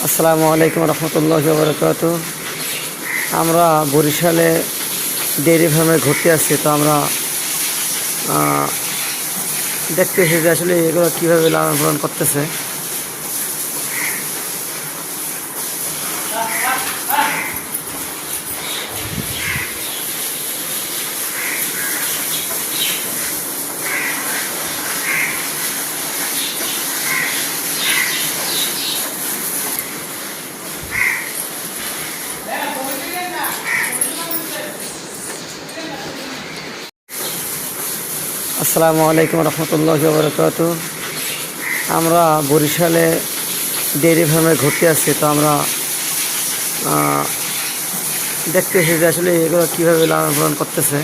আসসালামু আলাইকুম রহমতুল্লাহি ওয়া বারাকাতুহু। আমরা বরিশালে ডেইরি ফার্মে ঘুরতে আসছি। তো আমরা দেখতে এসেছি যে আসলে এগুলো কীভাবে লালন পালন করতেছে। আসসালামু আলাইকুম রহমতুল্লাহি ওয়া বারাকাতুহু। আমরা বরিশালে ডেইরি ফার্মে ঘুরতে আসছি। তো আমরা দেখতে এসেছি যে আসলে এগুলো কীভাবে লালন পালন করতেছে।